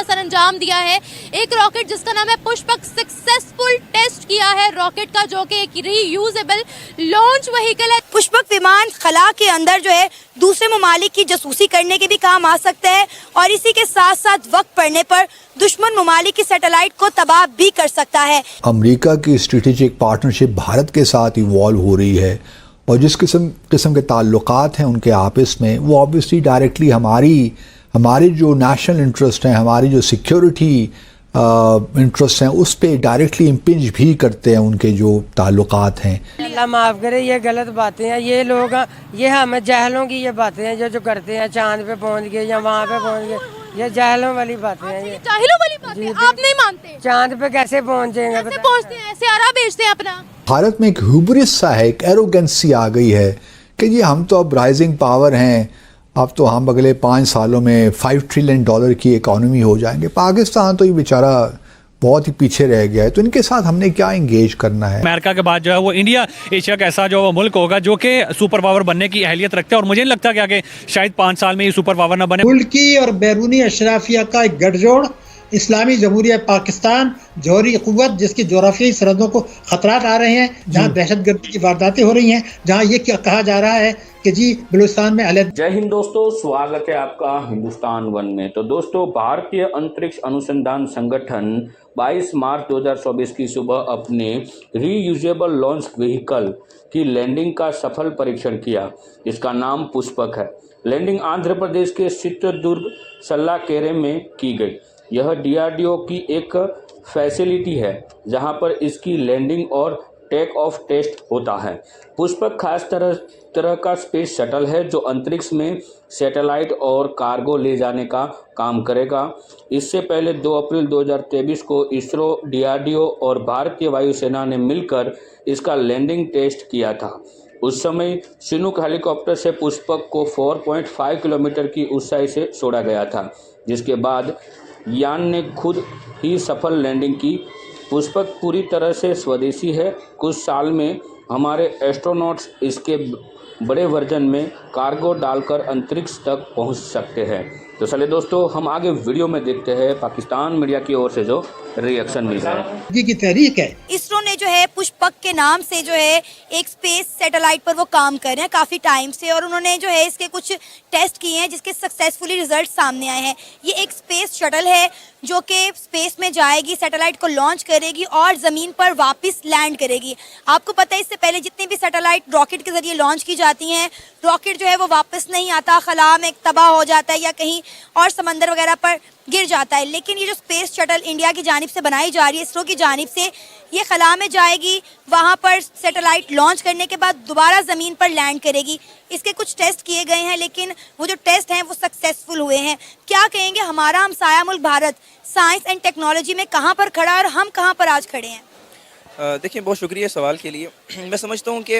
का सरंजाम दिया है। एक रॉकेट जिसका नाम है पुष्पक सक्सेसफुल टेस्ट किया है रॉकेट का, जो कि एक रीयूजेबल लॉन्च व्हीकल है। पुष्पक विमान खला के अंदर जो है दूसरे ममालिक की जासूसी करने के भी काम आ सकता है और इसी के साथ साथ वक्त पड़ने पर दुश्मन ममालिक की सैटेलाइट को तबाह भी कर सकता है। अमेरिका की स्ट्रेटेजिक पार्टनरशिप भारत के साथ इवॉल्व हो रही है और जिस किस्म के ताल्लुकात हैं उनके आपस में, वो ऑब्वियसली डायरेक्टली हमारी जो नेशनल इंटरेस्ट हैं, हमारी जो सिक्योरिटी इंटरेस्ट हैं, उस पे डायरेक्टली इम्पिंज भी करते हैं उनके जो ताल्लुकात हैं। अल्लाह माफ़ करे, ये गलत बातें हैं। ये लोग, ये हमें जहलों की ये बातें हैं जो करते हैं, चांद पे पहुंच गए या वहाँ पे पहुंच गए, ये जहलों वाली बातें हैं। ये जाहिलों वाली बातें आप नहीं मानते? चांद पे कैसे पहुंचेंगे? कैसे पहुंचते हैं? ऐसे आरा बेचते हैं अपना। भारत में एक ह्यूबरिस सा है, एक एरोगेंसी आ गई है कि जी हम तो अब राइजिंग पावर हैं, अब तो हम अगले 5 सालों में $5 ट्रिलियन की इकॉनमी हो जाएंगे। पाकिस्तान तो ये बेचारा बहुत ही पीछे रह गया है, तो इनके साथ हमने क्या इंगेज करना है। अमेरिका के बाद जो है वो इंडिया एशिया का ऐसा जो मुल्क होगा जो कि सुपर पावर बनने की अहलियत रखता है और मुझे नहीं लगता क्या कि शायद 5 साल में ये सुपर पावर ना बने। मुल्की और बैरूनी अशराफिया का एक गठजोड़ इस्लामी जमहूरिया पाकिस्तान, जौहरी क़ुव्वत जिसकी जोग्राफियाई सरहदों को खतरात आ रहे हैं, जहाँ दहशतगर्दी की वारदातें हो रही हैं, जहाँ ये कहा जा रहा है कि जी बलूचिस्तान में अलग। जय हिंद दोस्तों, स्वागत है आपका हिंदुस्तान वन में। तो दोस्तों, भारतीय अंतरिक्ष अनुसंधान संगठन 22 मार्च 2024 की सुबह अपने रीयूजेबल लॉन्च व्हीकल की लैंडिंग का सफल परीक्षण किया। इसका नाम पुष्पक है। लैंडिंग आंध्र प्रदेश के चित्रदुर्ग सल्लाकेरे में की गई। यह डीआरडीओ की एक फैसिलिटी है जहां पर इसकी लैंडिंग और टेक ऑफ टेस्ट होता है। पुष्पक खास तरह का स्पेस शटल है जो अंतरिक्ष में सैटेलाइट और कार्गो ले जाने का काम करेगा। इससे पहले 2 अप्रैल 2023 को इसरो, डीआरडीओ और भारतीय वायुसेना ने मिलकर इसका लैंडिंग टेस्ट किया था। उस समय चिनूक हेलीकॉप्टर से पुष्पक को 4.5 किलोमीटर की ऊंचाई से छोड़ा गया था, जिसके बाद यान ने खुद ही सफल लैंडिंग की। पुष्पक पूरी तरह से स्वदेशी है। कुछ साल में हमारे एस्ट्रोनॉट्स इसके बड़े वर्जन में कार्गो डालकर अंतरिक्ष तक पहुंच सकते हैं। तो चलिए दोस्तों, हम आगे वीडियो में देखते हैं पाकिस्तान मीडिया की ओर से जो रिएक्शन मिल रहा है। की तहरीक है। इसरो ने जो है पुष्पक के नाम से जो है एक स्पेस सैटेलाइट पर वो काम कर रहे हैं काफ़ी टाइम से, और उन्होंने जो है इसके कुछ टेस्ट किए हैं जिसके सक्सेसफुली रिजल्ट सामने आए हैं। ये एक स्पेस शटल है जो कि स्पेस में जाएगी, सैटेलाइट को लॉन्च करेगी और ज़मीन पर वापस लैंड करेगी। आपको पता है इससे पहले जितनी भी सैटेलाइट रॉकेट के ज़रिए लॉन्च की जाती हैं, रॉकेट जो है वो वापस नहीं आता, खला में तबाह हो जाता है या कहीं और समंदर वगैरह पर गिर जाता है। लेकिन ये जो स्पेस शटल इंडिया की जानिब से बनाई जा रही है, इसरो की जानिब से, ये खला में जाएगी, वहाँ पर सैटेलाइट लॉन्च करने के बाद दोबारा ज़मीन पर लैंड करेगी। इसके कुछ टेस्ट किए गए हैं लेकिन वो जो टेस्ट हैं वो सक्सेसफुल हुए हैं। क्या कहेंगे हमारा हमसाया मुल्क भारत साइंस एंड टेक्नोलॉजी में कहाँ पर खड़ा है और हम कहाँ पर आज खड़े हैं? देखिए, बहुत शुक्रिया सवाल के लिए। मैं समझता हूँ कि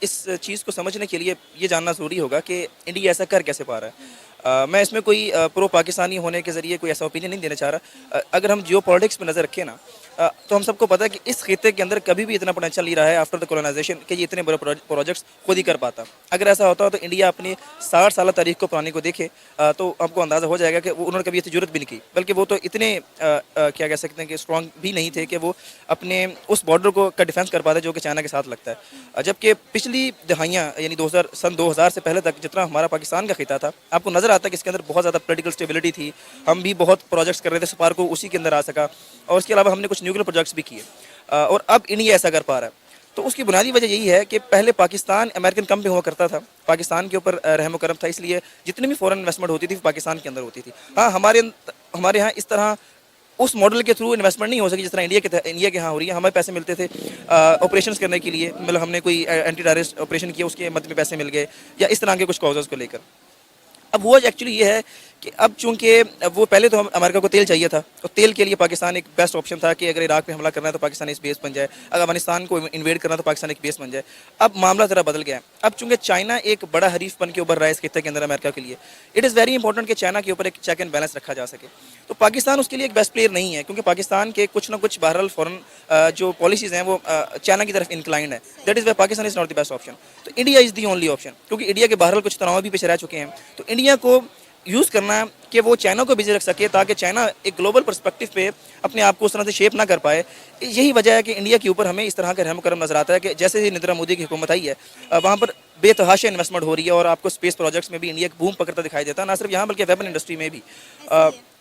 इस चीज़ को समझने के लिए ये जानना ज़रूरी होगा कि इंडिया ऐसा कर कैसे पा रहा है। मैं इसमें कोई प्रो पाकिस्तानी होने के ज़रिए कोई ऐसा ओपिनियन नहीं देना चाह रहा। अगर हम जियो पॉलिटिक्स में नज़र रखें ना, तो हम सबको पता है कि इस खिते के अंदर कभी भी इतना पोटेंशियल नहीं रहा है आफ्टर द कॉलोनाइजेशन कि ये इतने बड़े प्रोजेक्ट्स खुद ही कर पाता। अगर ऐसा होता तो इंडिया अपनी 60 साल तारीख को पुरानी को देखे तो आपको अंदाज़ा हो जाएगा कि उन्होंने कभी इतनी जरूरत भी नहीं की, बल्कि वो तो इतने क्या कह सकते हैं कि स्ट्रॉन्ग भी नहीं थे कि वो अपने उस बॉर्डर को का डिफेंस कर पाते जो कि चाइना के साथ लगता है। जबकि पिछली दहाइयाँ यानी सन 2000 से पहले तक जितना हमारा पाकिस्तान का खिता था, आपको नज़र आता है कि इसके अंदर बहुत ज़्यादा पॉलिटिकल स्टेबिलिटी थी। हम भी बहुत प्रोजेक्ट्स कर रहे थे, स्पार्को उसी के अंदर आ सका, और उसके अलावा हमने कुछ न्यूक्लियर प्रोजेक्ट्स भी किए, और अब इंडिया ऐसा कर पा रहा है। तो उसकी बुनियादी वजह यही है कि पहले पाकिस्तान अमेरिकन कम पे हुआ करता था, पाकिस्तान के ऊपर रहम करम था, इसलिए जितनी भी फॉरेन इन्वेस्टमेंट होती थी पाकिस्तान के अंदर होती थी। हाँ, हमारे यहाँ इस तरह उस मॉडल के थ्रू इन्वेस्टमेंट नहीं हो सकी जिस तरह इंडिया के यहाँ हो रही है। हमें पैसे मिलते थे ऑपरेशंस करने के लिए, मतलब हमने कोई एंटी टेररिस्ट ऑपरेशन किया, उसके मद में पैसे मिल गए, या इस तरह के कुछ कॉजेज़ को लेकर। अब हुआ एक्चुअली ये है कि अब चूंकि वो पहले तो अमेरिका को तेल चाहिए था, तो तेल के लिए पाकिस्तान एक बेस्ट ऑप्शन था कि अगर इराक पे हमला करना है तो पाकिस्तान इस बेस बन जाए, अगर अफगानिस्तान को इन्वेड करना तो पाकिस्तान एक बेस बन जाए। अब मामला ज़रा बदल गया है। अब चूंकि चाइना एक बड़ा हरीफ बन के उभर रहा है इस खिते के अंदर अमेरिका के लिए, इट इज़ वेरी इंपॉर्टेंट कि चाइना के ऊपर एक चेक एंड बैलेंस रखा जा सके। तो पाकिस्तान उसके लिए एक बेस्ट प्लेयर नहीं है, क्योंकि पाकिस्तान के कुछ ना कुछ बहरहाल फॉरेन जो पॉलिसीज़ हैं वो चाइना की तरफ इंक्लाइंड है। That is why Pakistan is not the best option. तो India is the only option, क्योंकि इंडिया के बहरहाल कुछ तनाव भी पेश रह चुके हैं। तो इंडिया को यूज़ करना है कि वो चाइना को बिजी रख सके, ताकि चाइना एक ग्लोबल पर्सपेक्टिव पे अपने आप को उस तरह से शेप ना कर पाए। यही वजह है कि इंडिया के ऊपर हमें इस तरह का रहम करम नजर आता है कि जैसे ही नरेंद्र मोदी की हुकूमत आई है वहाँ पर बेतहाशा इन्वेस्टमेंट हो रही है, और आपको स्पेस प्रोजेक्ट्स में भी इंडिया बूम पकड़ता दिखाई देता है, ना सिर्फ यहाँ बल्कि वेपन इंडस्ट्री में भी।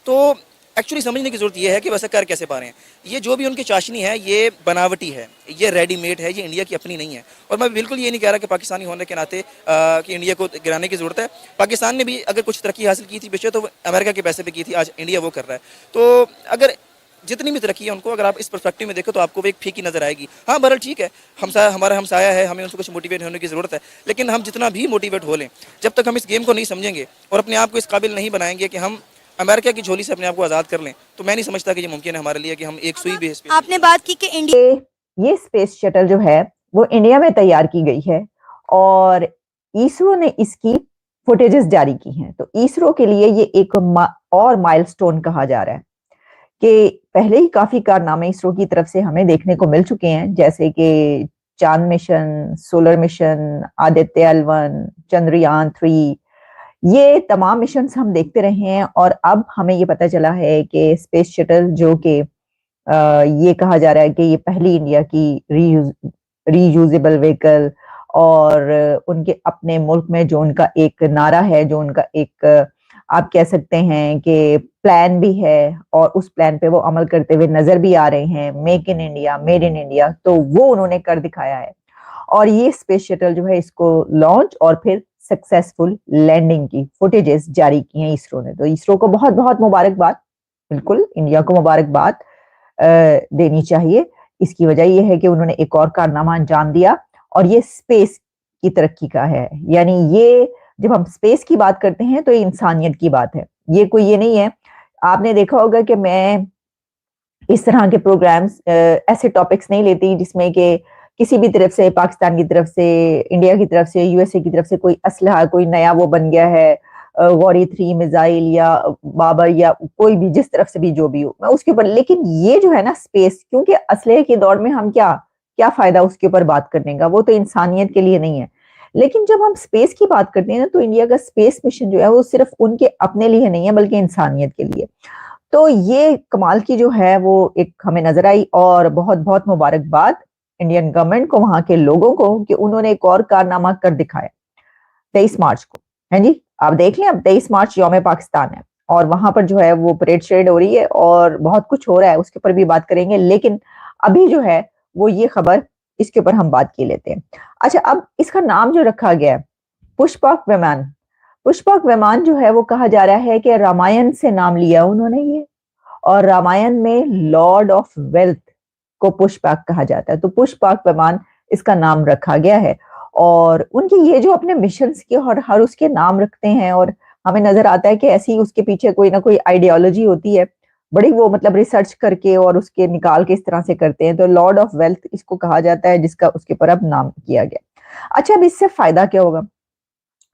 तो एक्चुअली समझने की जरूरत यह है कि वैसे कर कैसे पा रहे हैं। ये जो भी उनकी चाशनी है ये बनावटी है, ये रेडीमेड है, ये इंडिया की अपनी नहीं है। और मैं बिल्कुल ये नहीं कह रहा कि पाकिस्तानी होने के नाते कि इंडिया को गिराने की ज़रूरत है। पाकिस्तान ने भी अगर कुछ तरक्की हासिल की थी पिछले, तो अमेरिका के पैसे पे की थी, आज इंडिया वो कर रहा है। तो अगर जितनी भी तरक्की है उनको अगर आप इस पर्सपेक्टिव में देखो तो आपको वो एक फीकी नजर आएगी। हाँ बहरहाल ठीक है, हमारा हमसाया है, हमें उनसे कुछ मोटिवेट होने की ज़रूरत है, लेकिन हम जितना भी मोटिवेट हो लें, जब तक हम इस गेम को नहीं समझेंगे और अपने आप को इस काबिल नहीं बनाएंगे कि हम अमेरिका की झोली से अपने आप को आज़ाद कर लें, तो मैं नहीं समझता कि ये मुमकिन है हमारे लिए कि हम एक सुई बेस पे। आपने बात की कि इंडिया ये स्पेस शटल जो है वो इंडिया में तैयार की गई है और इसरो ने इसकी फुटेजेस जारी की हैं। तो इसरो के लिए ये एक और माइलस्टोन कहा जा रहा है कि पहले ही काफी कारनामे इसरो की तरफ से हमें देखने को मिल चुके हैं, जैसे कि चांद mission, solar mission, Aditya L1, Chandrayaan 3, ये तमाम मिशन हम देखते रहे हैं। और अब हमें ये पता चला है कि स्पेस शटल जो कि ये कहा जा रहा है कि ये पहली इंडिया की रीयूजेबल व्हीकल, और उनके अपने मुल्क में जो उनका एक नारा है, जो उनका एक आप कह सकते हैं कि प्लान भी है, और उस प्लान पे वो अमल करते हुए नजर भी आ रहे हैं, make in India, made in India, तो वो उन्होंने कर दिखाया है। और ये स्पेस शटल जो है इसको लॉन्च और फिर सक्सेसफुल लैंडिंग की फुटेजेस जारी की हैं इसरो ने। तो इसरो को बहुत बहुत मुबारकबाद, बिल्कुल इंडिया को मुबारकबाद देनी चाहिए। इसकी वजह यह है कि उन्होंने एक और कारनामा अंजाम दिया, और ये स्पेस की तरक्की का है। यानी ये जब हम स्पेस की बात करते हैं तो ये इंसानियत की बात है, ये कोई ये नहीं है। आपने देखा होगा कि मैं इस तरह के प्रोग्राम्स ऐसे टॉपिक्स नहीं लेती जिसमें कि किसी भी तरफ से, पाकिस्तान की तरफ से, इंडिया की तरफ से, यूएसए की तरफ से कोई असलहा, कोई नया वो बन गया है, गौरी 3 मिसाइल या बाबर या कोई भी, जिस तरफ से भी जो भी हो, मैं उसके ऊपर। लेकिन ये जो है ना स्पेस, क्योंकि असलहे के दौर में हम क्या फायदा उसके ऊपर बात करने का, वो तो इंसानियत के लिए नहीं है। लेकिन जब हम स्पेस की बात करते हैं ना, तो इंडिया का स्पेस मिशन जो है वो सिर्फ उनके अपने लिए नहीं है बल्कि इंसानियत के लिए। तो ये कमाल की जो है वो एक हमें नजर आई, और बहुत बहुत मुबारकबाद इंडियन गवर्नमेंट को, वहां के लोगों को, कि उन्होंने एक और कारनामा कर दिखाया 23 मार्च को। है जी, आप देख लें, अब 23 मार्च यौम पाकिस्तान है और वहां पर जो है वो परेड शरेड हो रही है और बहुत कुछ हो रहा है, उसके ऊपर भी बात करेंगे। लेकिन अभी जो है वो ये खबर, इसके ऊपर हम बात की लेते हैं। अच्छा, अब इसका नाम जो रखा गया है पुष्पक विमान, पुष्पक विमान जो है वो कहा जा रहा है कि रामायण से नाम लिया उन्होंने ये, और रामायण में लॉर्ड ऑफ वेल्थ को पुष्पक कहा जाता है, तो पुष्पक विमान इसका नाम रखा गया है। और उनकी ये जो अपने मिशंस के और हर उसके नाम रखते हैं, और हमें नजर आता है कि ऐसी उसके पीछे कोई ना कोई आइडियोलॉजी होती है, बड़ी वो मतलब रिसर्च करके और उसके निकाल के इस तरह से करते हैं। तो लॉर्ड ऑफ वेल्थ इसको कहा जाता है, जिसका उसके ऊपर अब नाम किया गया। अच्छा, अब इससे फायदा क्या होगा?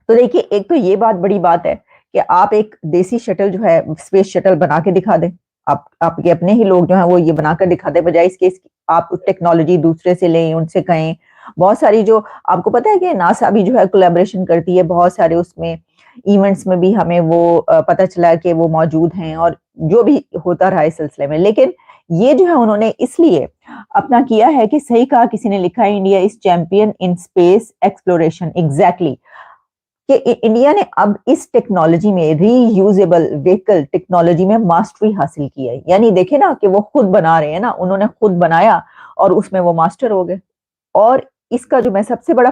तो देखिए, एक तो ये बात बड़ी बात है कि आप एक देसी शटल जो है, स्पेस शटल बना के दिखा दें, आपके अपने ही लोग जो हैं वो ये बनाकर दिखा दे, बजाय इसके आप टेक्नोलॉजी दूसरे से लें, उनसे कहें। बहुत सारी जो आपको पता है कि नासा भी जो है कोलैबोरेशन करती है, बहुत सारे उसमें इवेंट्स में भी हमें वो पता चला कि वो मौजूद हैं, और जो भी होता रहा इस सिलसिले में। लेकिन ये जो है उन्होंने इसलिए अपना किया है कि, सही कहा किसी ने लिखा है, India is champion in space exploration. Exactly, कि इंडिया ने अब इस टेक्नोलॉजी में, रीयूजेबल व्हीकल टेक्नोलॉजी में मास्टरी हासिल की है। यानी देखे ना कि वो खुद बना रहे हैं ना, उन्होंने खुद बनाया और उसमें वो मास्टर हो गए। और इसका जो मैं सबसे बड़ा